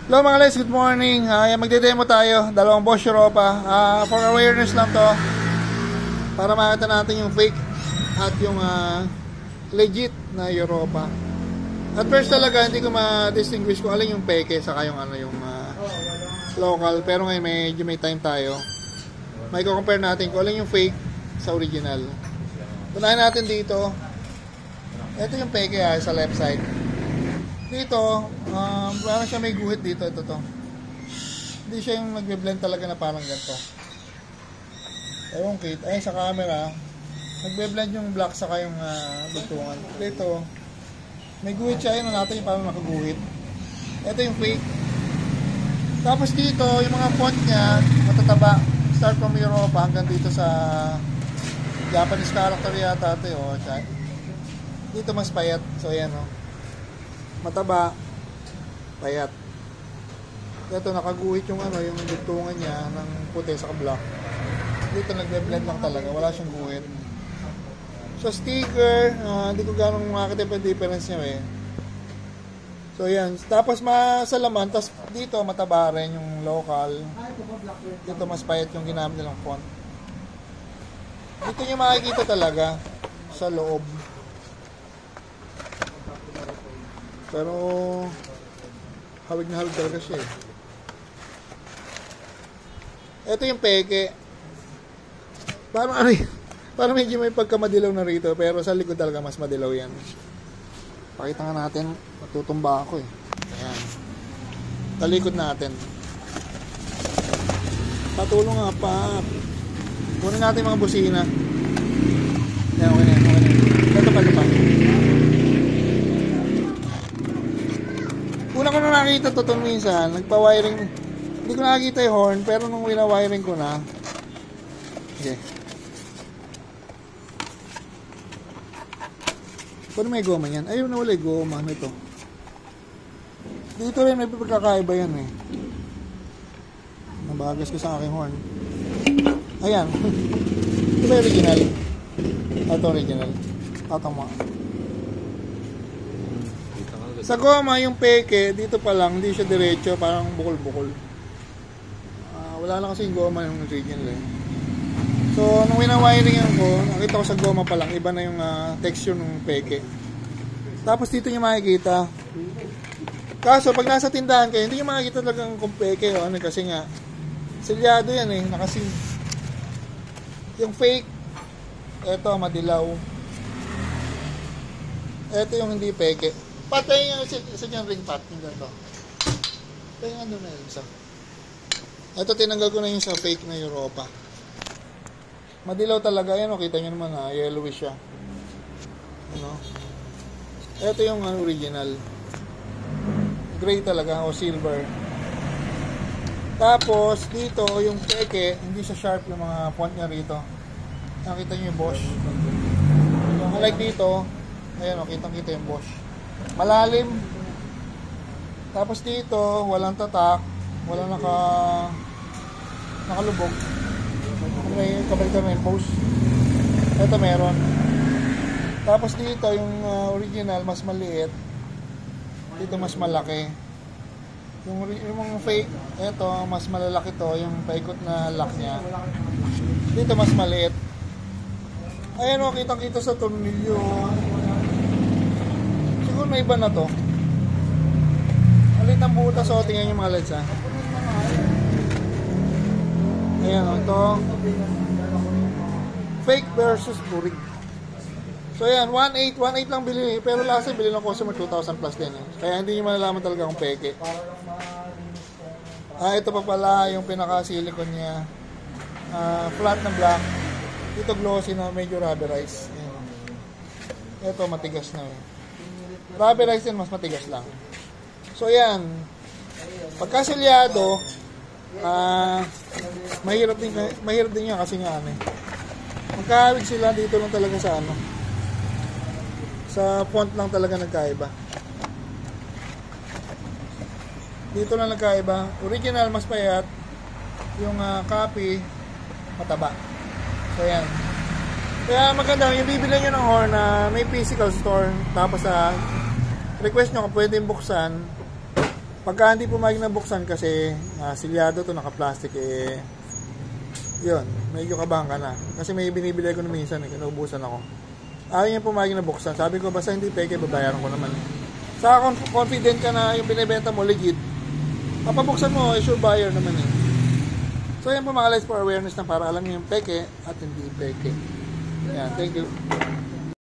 Hello mga guys, good morning. Magde-demo tayo, dalawang Bosch Europa. For awareness lang to, para makita natin yung fake at yung legit na Europa. At first talaga, hindi ko ma-distinguish kung alin yung peke saka yung yung local. Pero ngayon medyo may time tayo. May compare natin kung alin yung fake sa original. Unahin natin dito. Ito yung peke sa left side. Dito, parang siya may guhit dito. Ito to. Hindi siya yung nagbe-blend talaga na parang ganito. Ewan kit. Ay, sa camera, nagbe-blend yung black saka yung bugtungan. Dito, may guhit siya. Ayun natin yung parang nakaguhit. Ito yung fake. Tapos dito, yung mga font niya, matataba. Start from Europa hanggang dito sa Japanese character yata ito. Dito mas payat. So, ayan o. Mataba, payat. Ito nakaguhit yung yung bugtungan niya ng puti sa black. Dito nagbe-blend lang talaga, wala siyang guhit. So sticker, hindi ko ganong makakita yung difference niya So yan, tapos sa laman, tapos dito mataba rin yung local. Dito mas payat yung ginamit nilang font. Dito nyo makikita talaga sa loob. Pero hawig na hawig talaga siya Ito yung peke. Parang medyo may pagkamadilaw na rito, pero sa likod talaga mas madilaw yan. Pakita nga natin, matutumba ako Ayan. Talikod natin. Patulong nga pa. Kunin natin mga busina. Ayan, okay na. Ito pa. Una ko na nakita ito minsan, nagpa-wiring. Hindi ko nakakita yung horn, pero nung wina-wiring ko na. Okay. Paano may goma yan? Ayun, nawala yung goma. Ano ito? Dito rin may pagkakaiba yan Nabagas ko sa aking horn. Ayan. Ito ba original? Ito original. Tatama. Sa goma, yung peke, dito pa lang, hindi siya diretso, parang bukol-bukol. Wala lang kasi yung goma yung original So, nung wina-wiring ko, nakita ko sa goma pa lang, iba na yung texture ng peke. Tapos dito nyo makikita. Kaso, pag nasa tindahan kayo, hindi nyo makikita talagang kung peke kasi nga, silyado yan nakasim. Yung fake, eto, madilaw. Eto yung hindi peke. Patay yung isa dyan ring pot yung ganito. Patay nga doon na yung isa. Ito tinanggal ko na yung sa fake na Europa. Madilaw talaga yan kita nyo naman yellowish siya. Ito yung original. Gray talaga o silver. Tapos dito yung peke, hindi siya sharp yung mga font niya rito. Nakita nyo yung Bosch. Like dito, ayan kitang-kita yung Bosch. Malalim. Tapos dito, walang tatak, walang nakalubog. May kabalitan na yung post. Ito meron. Tapos dito, yung original, mas maliit. Dito, mas malaki. Yung fake, ito, mas malalaki to. Yung paikot na lock niya. Dito, mas maliit. Ayan kitang-kita sa tornilyo. Siguro may iba na to. Alit ang butas tingnan yung mga lights Ayan ito. Fake versus burig. So ayan, 1.8 lang bili. Pero last bili ng customer 2,000 plus din Kaya hindi nyo malalaman talaga kung peke. Ito pa pala yung pinaka-silicone niya. Flat na black. Ito glossy na medyo rubberized. Ito matigas na Rubberized din, mas matigas lang. So yan, pagkasilyado, mahirap din yan kasi nga magkahawig sila dito lang talaga sa font lang talaga nagkaiba. Dito lang nagkaiba. Original mas payat, yung copy mataba. So yan. Kaya maganda, yung bibili nyo ng horn may physical store, tapos request nyo kung pwedeng buksan, Pagka hindi pumayag na buksan kasi silyado to, naka-plastic yun, medyo kabahan ka na. Kasi may binibili ko na minsan, kinaubusan ako. Ayaw niya pumayag na buksan. Sabi ko, basta hindi peke, babayaran ko naman. Saka confident ka na yung binibenta mo legit, papabuksan mo, sure buyer naman So yan po mga guys, for awareness na para alam niyo yung peke at hindi peke. Yan, thank you.